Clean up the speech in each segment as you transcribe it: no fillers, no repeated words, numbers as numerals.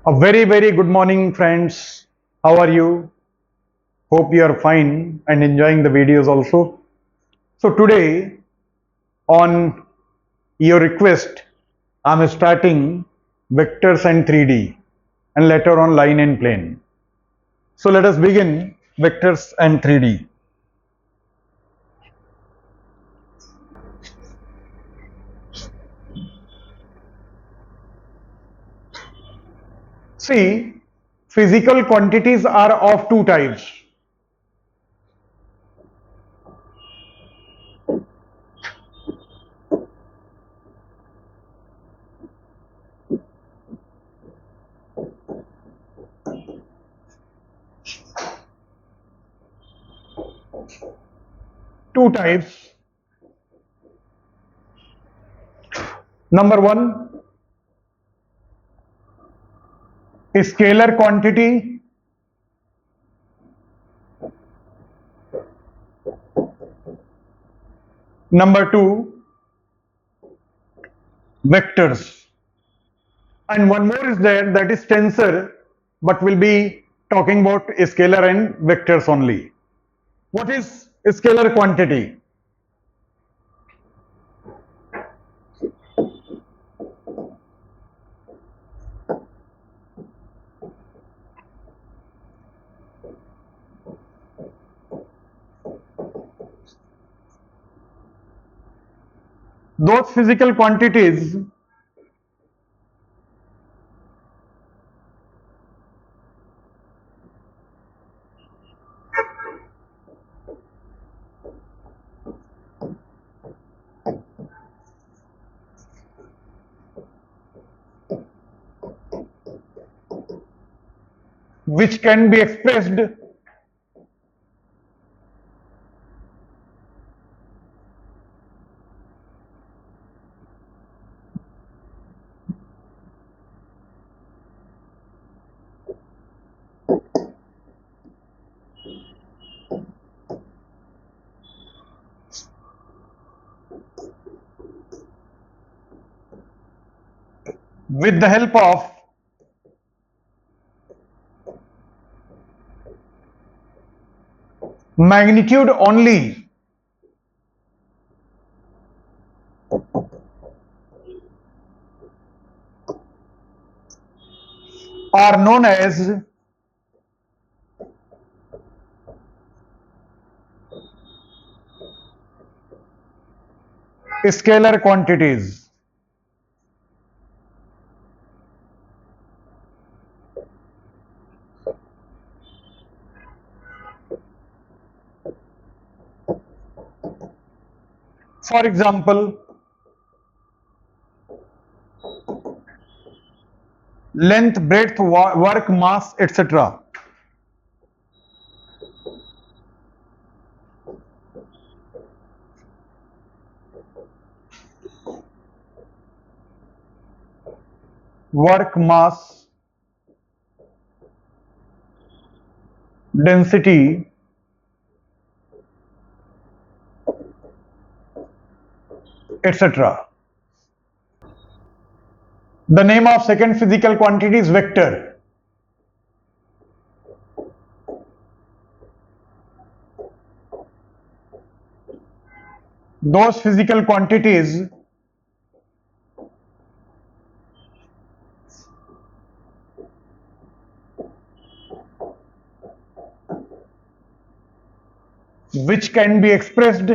A very good morning, friends. How are you? Hope you are fine and enjoying the videos also. So today, on your request, I'm starting vectors and 3D and later on line and plane. So let us begin vectors and 3D. See, physical quantities are of two types. Two types. Number one, a scalar quantity. Number two, vectors. And one more is there, that is tensor, but we'll be talking about a scalar and vectors only. What is a scalar quantity? Those physical quantities which can be expressed with the help of magnitude only are known as scalar quantities. For example, length, breadth, work, mass, etc. Work, mass, density, etc. The name of second physical quantity is vector. Those physical quantities which can be expressed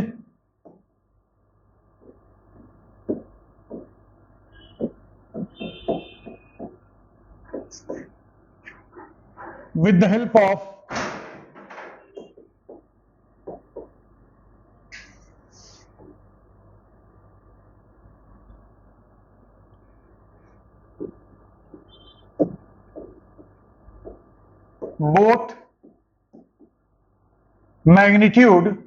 with the help of both magnitude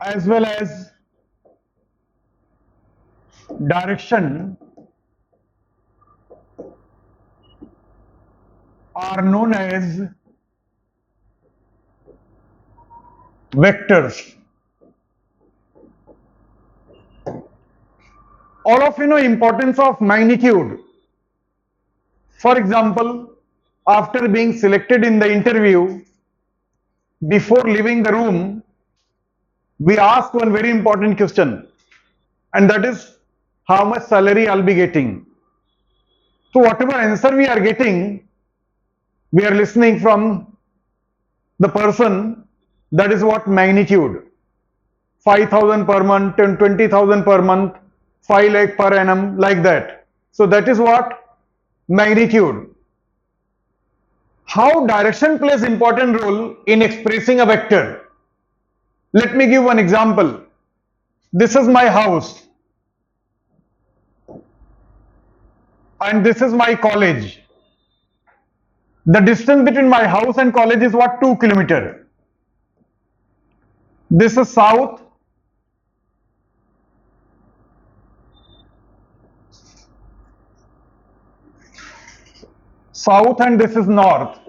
as well as direction are known as vectors. All of you know importance of magnitude. For example, after being selected in the interview, before leaving the room, we ask one very important question, and that is how much salary I'll be getting. So whatever answer we are getting, we are listening from the person, that is what magnitude. 5,000 per month and 20,000 per month, 5 lakh per annum, like that. So that is what magnitude. How direction plays important role in expressing a vector. Let me give one example. This is my house and this is my college. The distance between my house and college is what? 2 kilometers. This is south and this is north.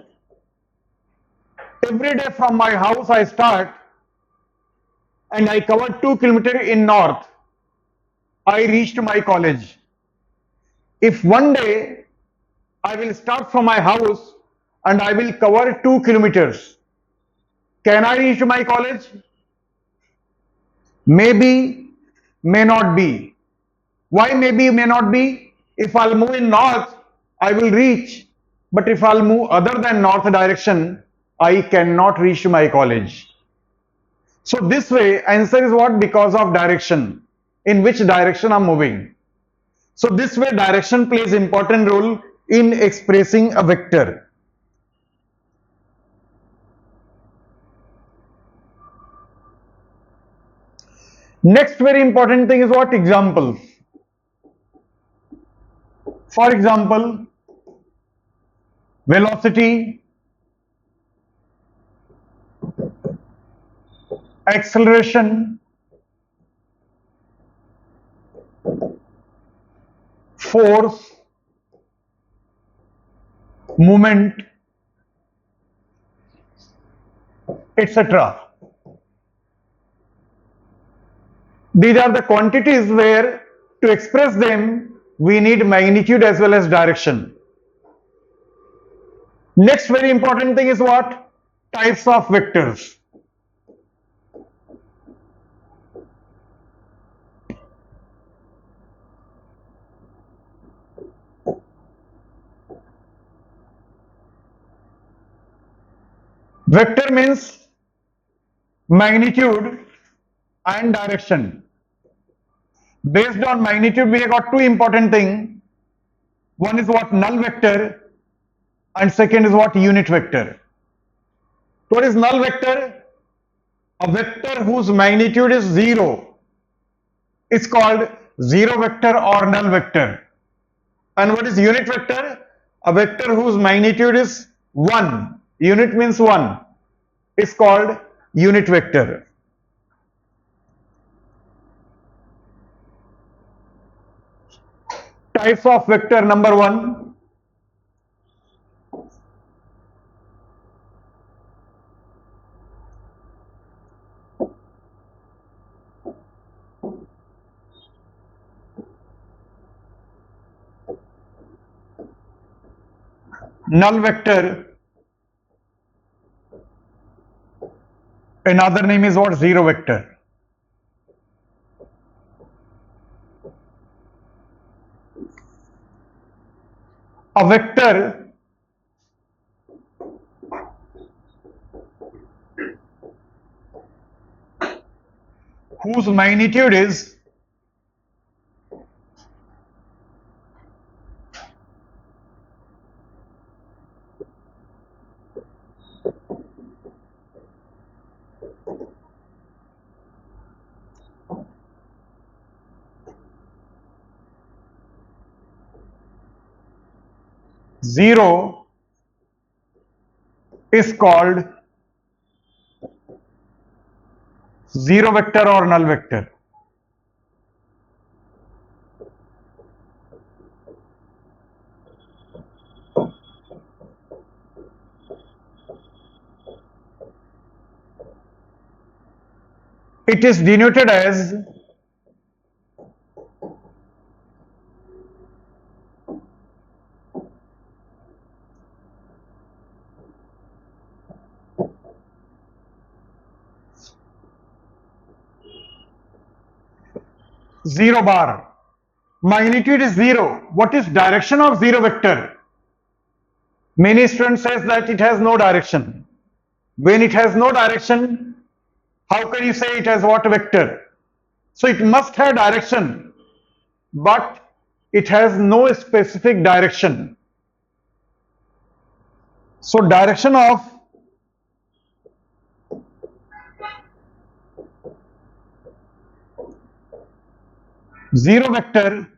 Every day from my house I start and I cover 2 kilometers in north. I reached my college. If one day I will start from my house and I will cover 2 kilometers, can I reach my college? Maybe, may not be. Why maybe, may not be? If I'll move in north, I will reach. But if I'll move other than north direction, I cannot reach my college. So this way, answer is what? Because of direction. In which direction I'm moving. So this way, direction plays important role in expressing a vector. Next very important thing is what? Example. For example, velocity, acceleration, force, movement, etc. These are the quantities where to express them we need magnitude as well as direction. Next very important thing is what? Types of vectors. Vector means magnitude and direction. Based on magnitude, we have got two important things. One is what? Null vector, and second is what? Unit vector. What is null vector? A vector whose magnitude is 0 is called zero vector or null vector. And what is unit vector? A vector whose magnitude is 1. Unit means 1. Is called unit vector. Types of vector. Number 1, null vector. Another name is what? Zero vector. A vector whose magnitude is zero is called zero vector or null vector. It is denoted as 0 bar. Magnitude is 0. What is direction of 0 vector? Many students says that it has no direction. When it has no direction, how can you say it has what vector? So it must have direction, but it has no specific direction. So direction of 0 vector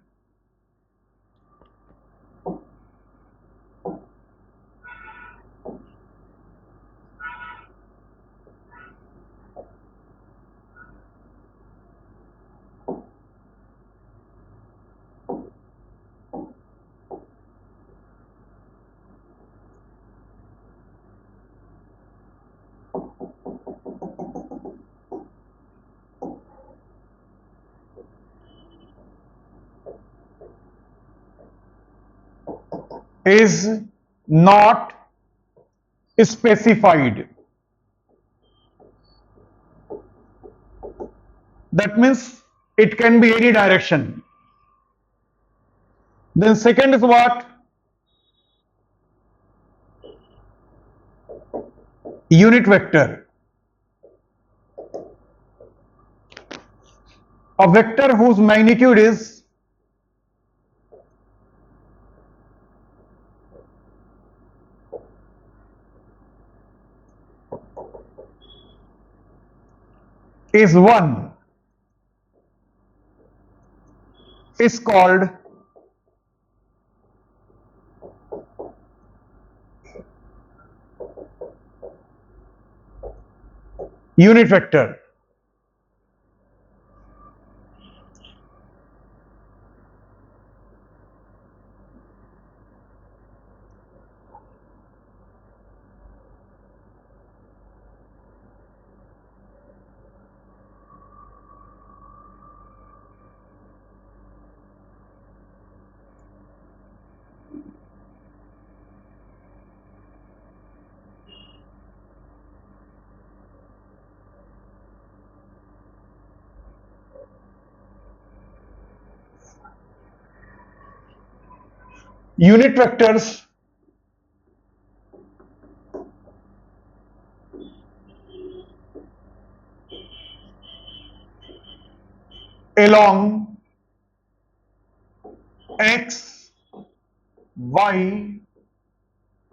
is not specified. That means it can be any direction. Then second is what? Unit vector. A vector whose magnitude is one is called unit vector. Unit vectors along x, y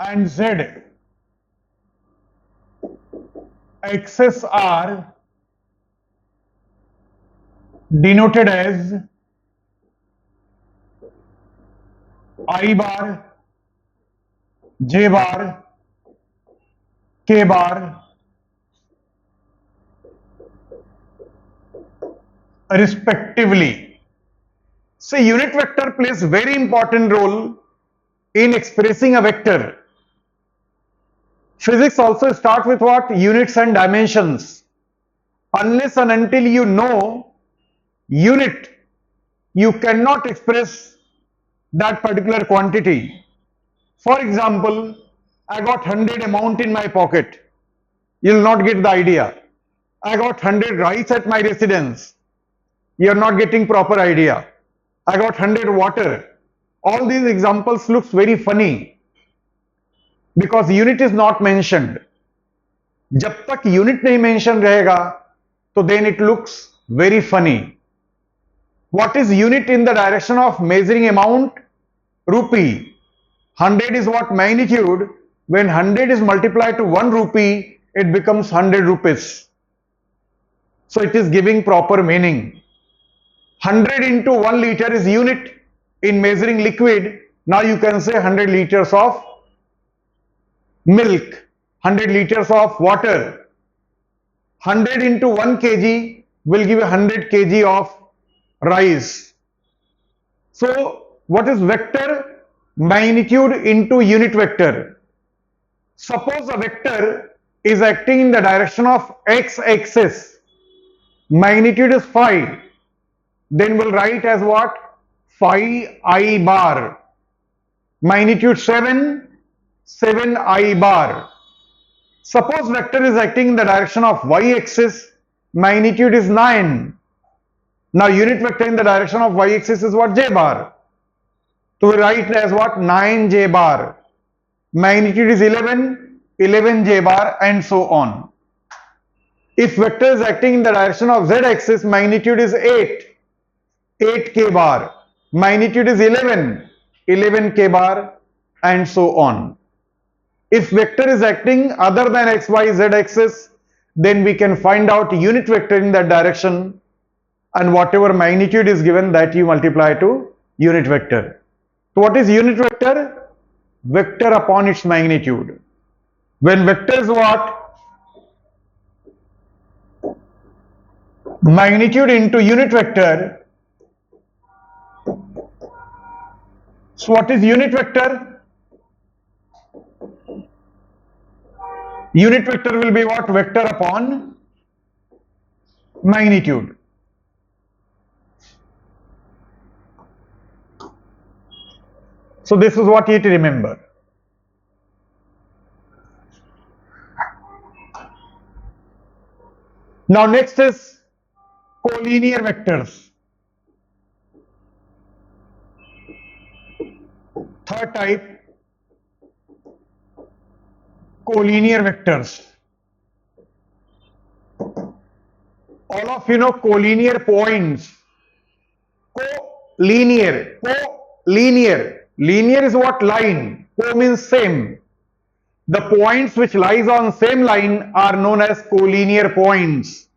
and z axes are denoted as I bar, j bar, k bar respectively. So unit vector plays very important role in expressing a vector. Physics also start with what? Units and dimensions. Unless and until you know unit, you cannot express that particular quantity. For example, I got 100 amount in my pocket. You will not get the idea. I got 100 rice at my residence. You are not getting proper idea. I got 100 water. All these examples looks very funny because unit is not mentioned. जब तक unit नहीं mention रहेगा, तो then it looks very funny. What is unit in the direction of measuring amount? Rupee. 100 is what? Magnitude. When 100 is multiplied to 1 rupee, it becomes 100 rupees. So it is giving proper meaning. 100 into 1 liter is unit in measuring liquid. Now you can say 100 liters of milk, 100 liters of water. 100 into 1 kg will give 100 kg of rice. So what is vector? Magnitude into unit vector. Suppose a vector is acting in the direction of x-axis. Magnitude is 5. Then we'll write as what? Phi I bar. Magnitude 7, 7 I bar. Suppose vector is acting in the direction of y-axis. Magnitude is 9. Now unit vector in the direction of y-axis is what? J bar. So we write it as what? 9j bar. Magnitude is 11, 11j bar, and so on. If vector is acting in the direction of z-axis, magnitude is 8, 8k bar. Magnitude is 11, 11k bar, and so on. If vector is acting other than x, y, z axis, then we can find out unit vector in that direction, and whatever magnitude is given, that you multiply to unit vector. So what is unit vector? Vector upon its magnitude. When vector is what? Magnitude into unit vector. So what is unit vector? Unit vector will be what? Vector upon magnitude. So this is what you have to remember. Now next is collinear vectors. Third type, collinear vectors. All of you know collinear points. Collinear. Linear is what? Line. Co means same. The points which lies on same line are known as collinear points.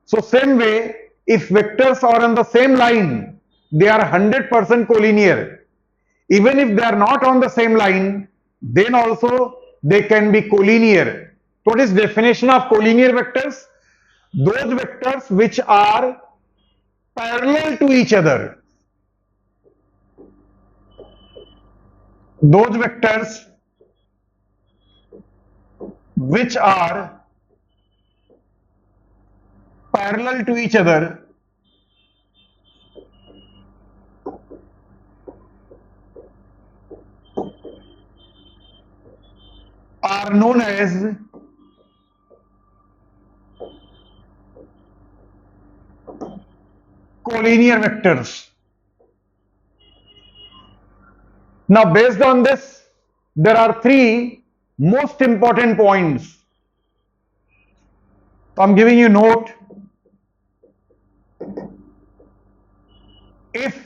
So same way, if vectors are on the same line, they are 100% collinear. Even if they are not on the same line, then also they can be collinear. What is definition of collinear vectors? Those vectors which are parallel to each other. Those vectors which are parallel to each other are known as collinear vectors. Now based on this, there are three most important points. I'm giving you note. If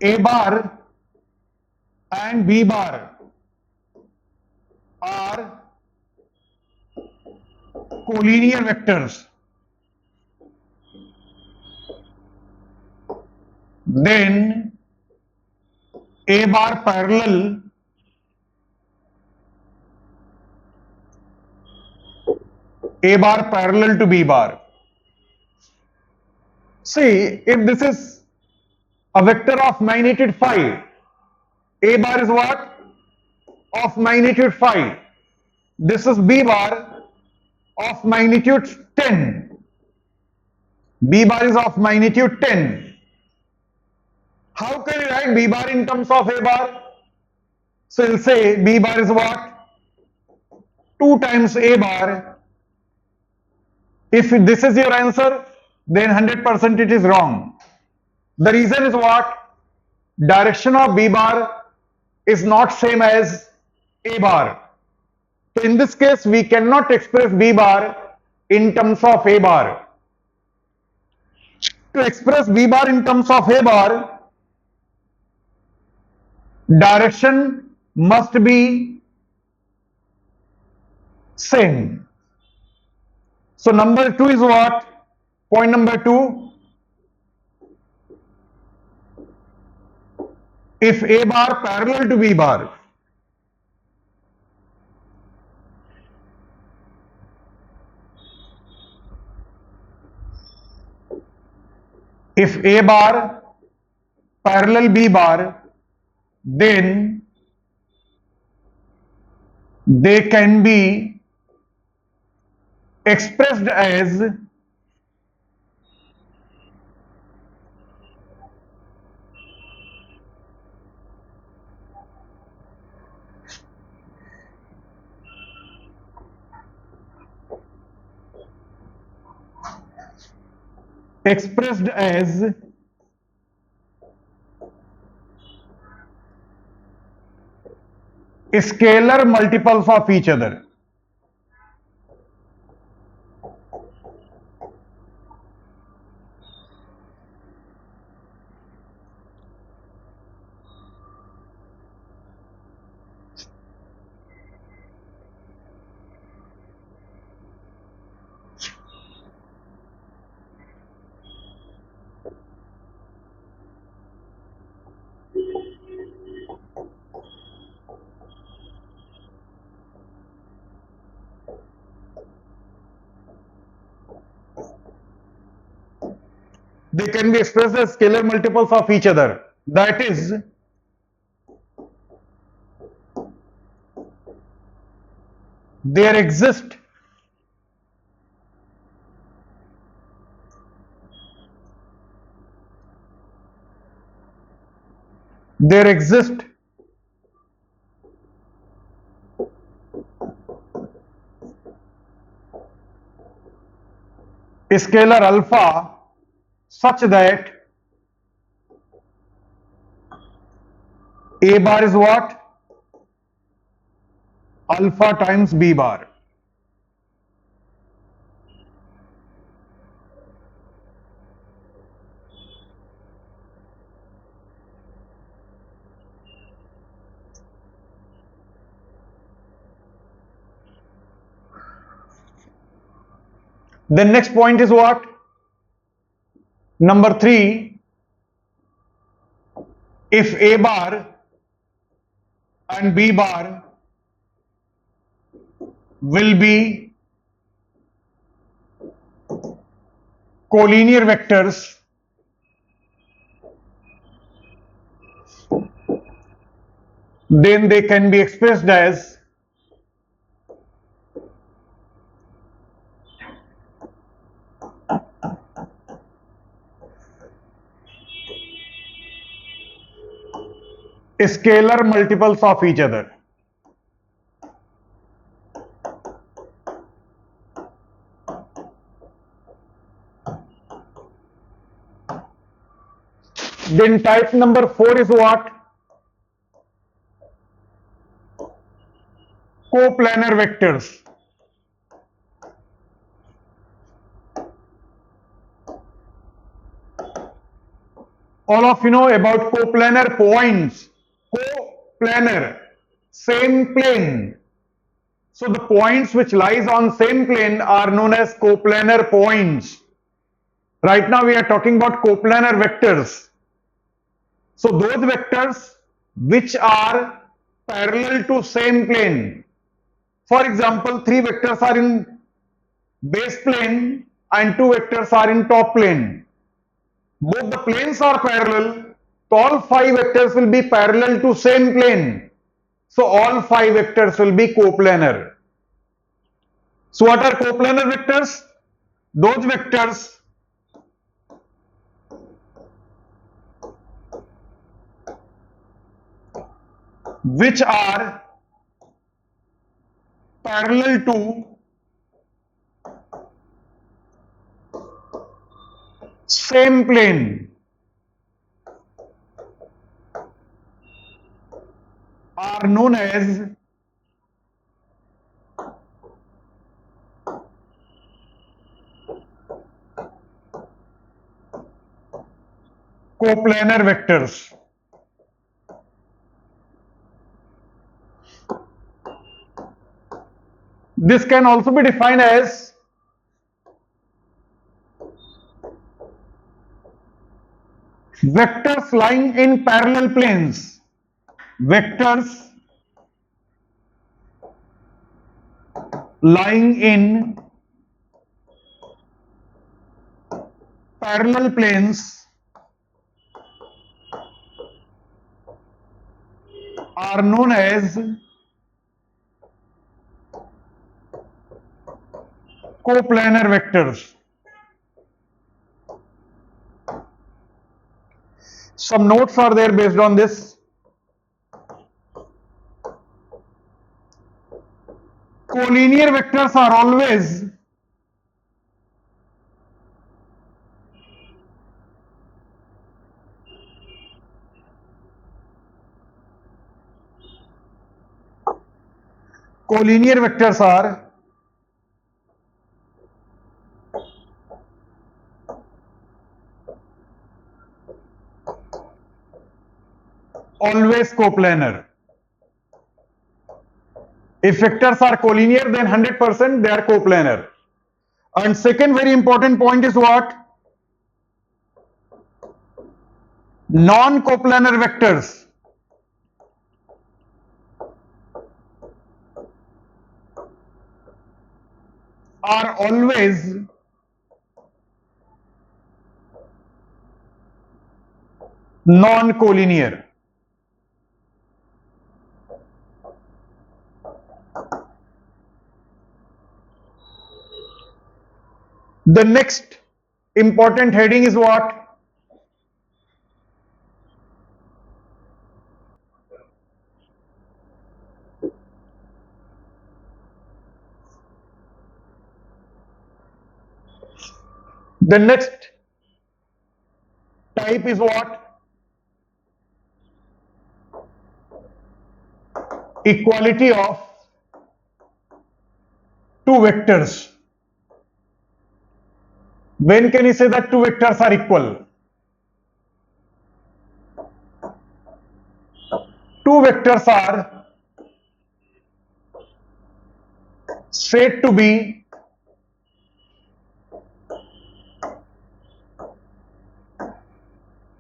A bar and B bar are collinear vectors, then A bar parallel to B bar. See, if this is a vector of magnitude 5, A bar is what? Of magnitude 5. This is B bar of magnitude 10. B bar is of magnitude 10. How can you write B bar in terms of A bar? So you'll say B bar is what? 2 times A bar. If this is your answer, then 100% it is wrong. The reason is what? Direction of B bar is not same as A bar. So in this case, we cannot express B bar in terms of A bar. To express B bar in terms of A bar, direction must be same. So number 2 is what? Point number 2. If A bar parallel to B bar, if A bar parallel B bar, then they can be expressed as expressed as scalar multiples of each other. They can be expressed as scalar multiples of each other. That is, there exist there exist scalar alpha such that A bar is what? Alpha times B bar. Then next point is what? Number 3, if A bar and B bar will be collinear vectors, then they can be expressed as scalar multiples of each other. Then type number 4 is what? Coplanar vectors. All of you know about coplanar points. Coplanar, same plane. So the points which lies on same plane are known as coplanar points. Right now we are talking about coplanar vectors. So those vectors which are parallel to same plane. For example, 3 vectors are in base plane and 2 vectors are in top plane. Both the planes are parallel, so all 5 vectors will be parallel to same plane. So all 5 vectors will be coplanar. So what are coplanar vectors? Those vectors which are parallel to same plane are known as coplanar vectors. This can also be defined as vectors lying in parallel planes. Vectors lying in parallel planes are known as coplanar vectors. Some notes are there based on this. Collinear vectors are always collinear vectors are always coplanar. If vectors are collinear, then 100% they are coplanar. And second very important point is what? Non-coplanar vectors are always non-collinear. The next important heading is what? The next type is what? Equality of two vectors. When can you say that two vectors are equal? Two vectors are said to be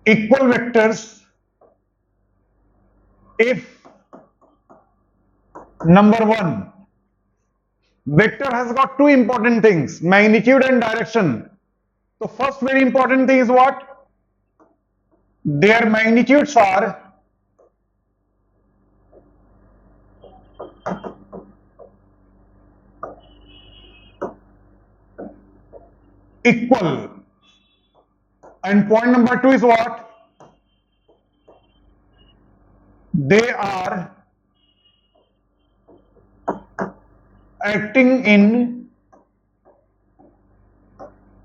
equal vectors if number one, vector has got two important things, magnitude and direction. So first very important thing is what? Their magnitudes are equal. And point number two is what? They are acting in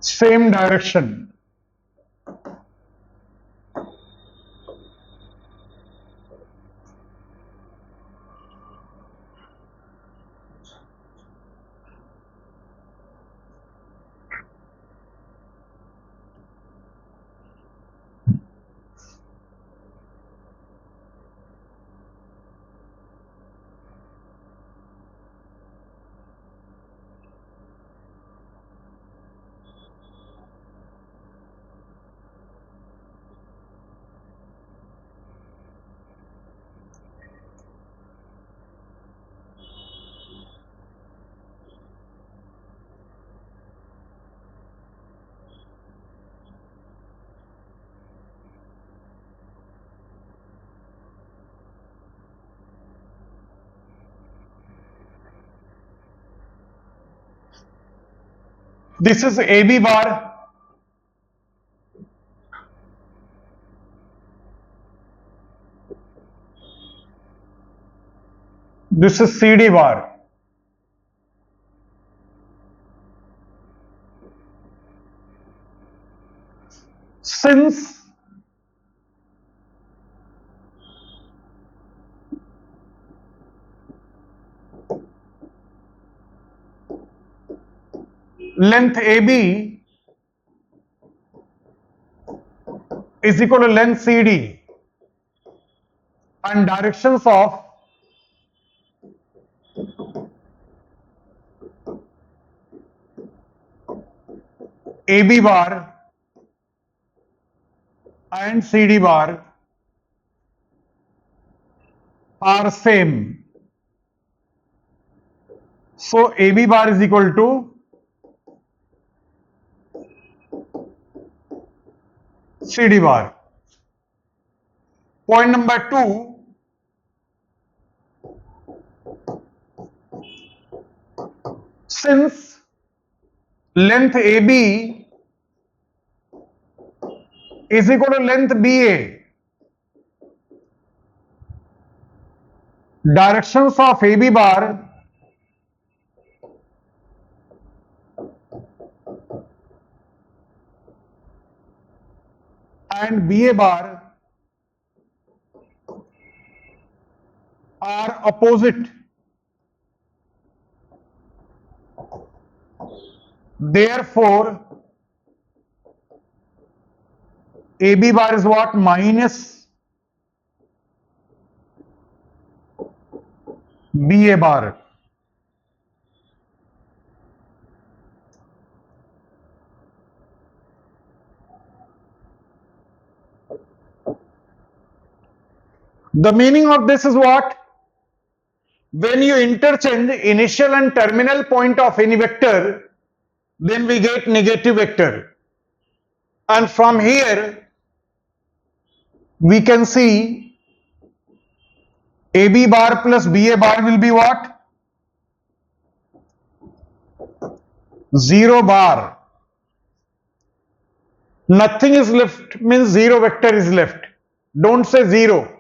same direction. This is AB bar. This is CD bar. Since length AB is equal to length CD and directions of AB bar and CD bar are same. So AB bar is equal to CD bar. Point number two, since length AB is equal to length BA, directions of AB bar and BA bar are opposite. Therefore, AB bar is what? Minus BA bar. The meaning of this is what? When you interchange initial and terminal point of any vector, then we get negative vector. And from here, we can see AB bar plus BA bar will be what? 0 bar. Nothing is left means 0 vector is left. Don't say 0.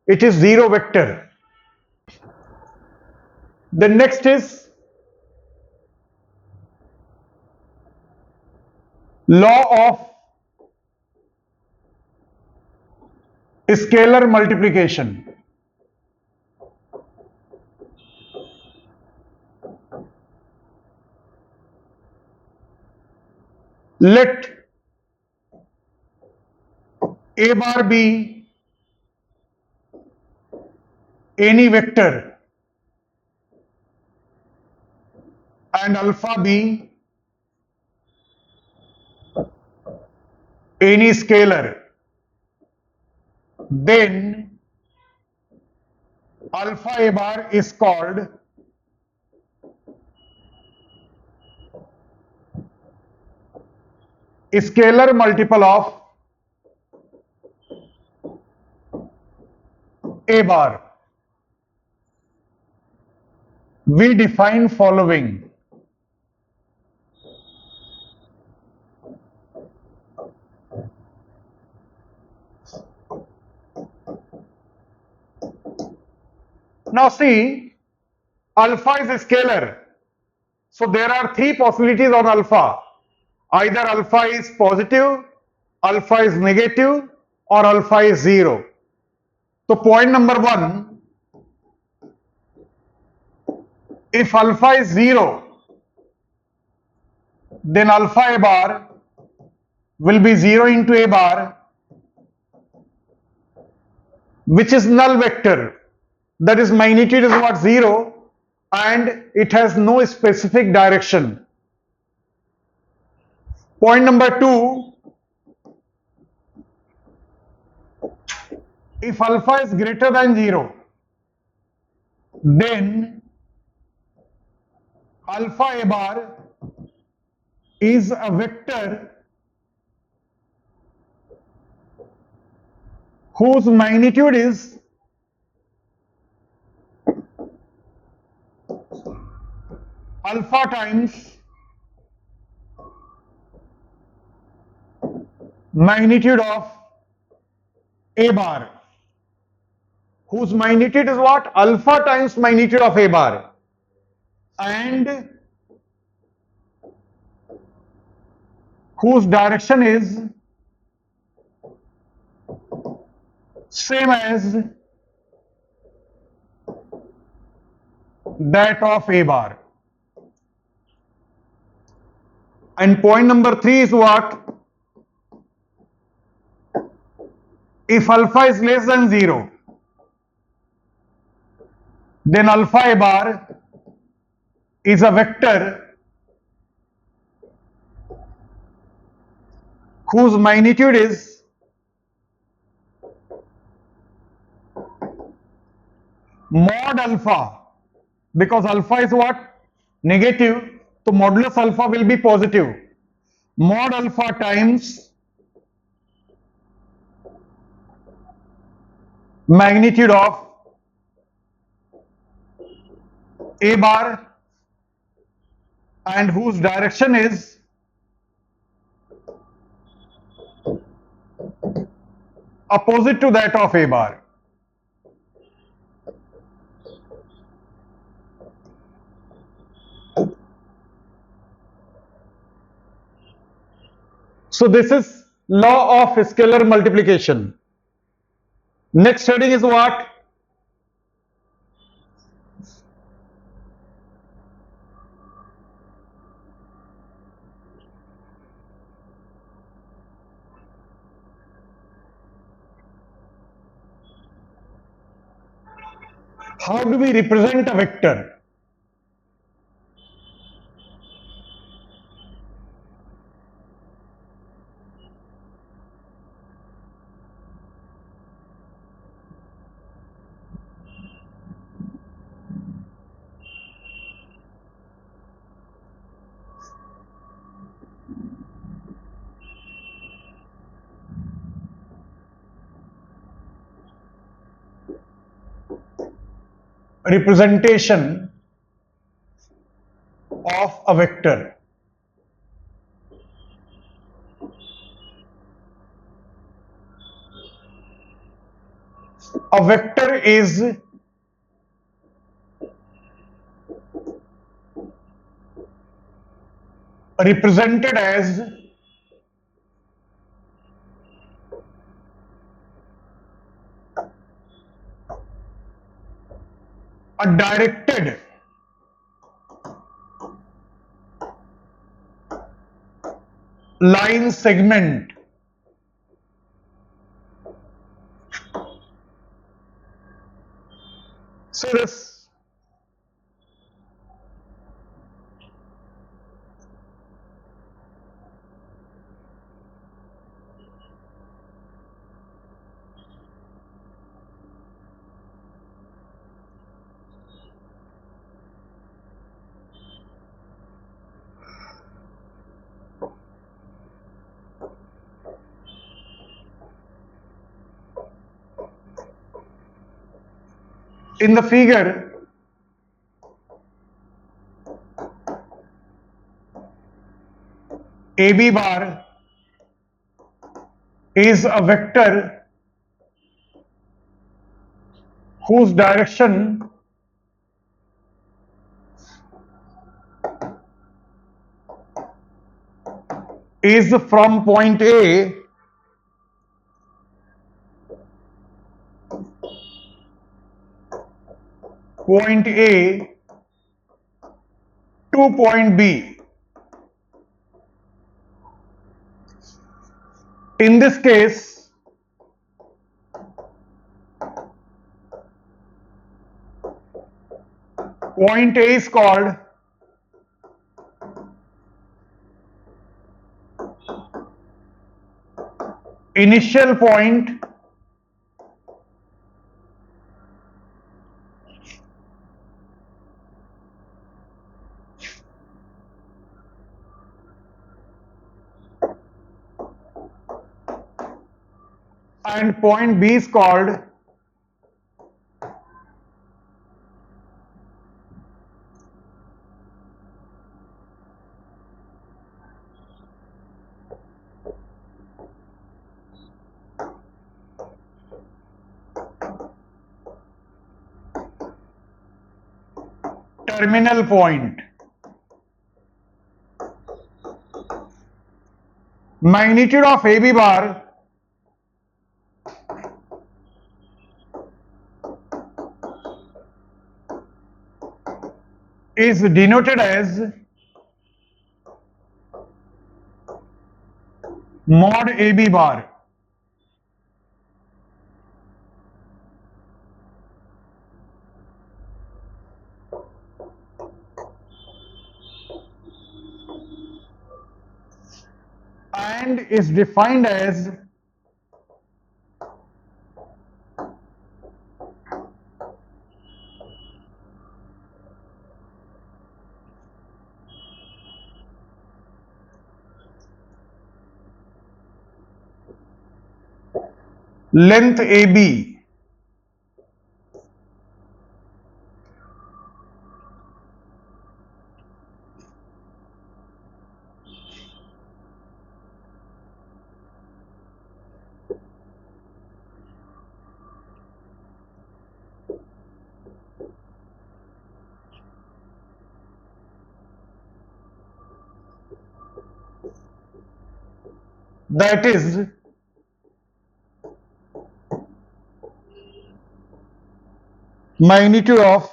It is 0 vector. The next is law of scalar multiplication. Let A bar be any vector and alpha be any scalar, then alpha A bar is called scalar multiple of A bar. We define following. Now see, alpha is a scalar. So there are 3 possibilities on alpha. Either alpha is positive, alpha is negative, or alpha is 0. So point number 1, if alpha is 0, then alpha A bar will be 0 into A bar, which is null vector. That is, magnitude is what? 0, and it has no specific direction. Point number 2, if alpha is greater than 0, then alpha A bar is a vector whose magnitude is alpha times magnitude of A bar, whose magnitude is what? Alpha times magnitude of A bar, and whose direction is same as that of A bar. And point number 3 is what? If alpha is less than 0, then alpha A bar is a vector whose magnitude is mod alpha, because alpha is what? Negative, so modulus alpha will be positive. Mod alpha times magnitude of A bar, and whose direction is opposite to that of A bar. So this is law of scalar multiplication. Next heading is what? How do we represent a vector? Representation of a vector. A vector is represented as a directed line segment so this in the figure AB bar is a vector whose direction is from point A to point B. In this case, point A is called initial point and point B is called terminal point. Magnitude of AB bar is denoted as mod AB bar. And is defined as length AB. That is magnitude of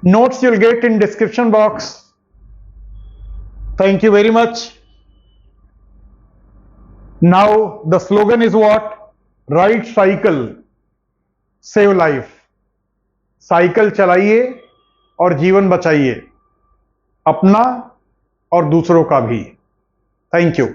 Notes you'll get in description box. Thank you very much. Now the slogan is what? Ride cycle, save life. Cycle चलाइए और जीवन बचाइए, अपना और दूसरों का भी. Thank you.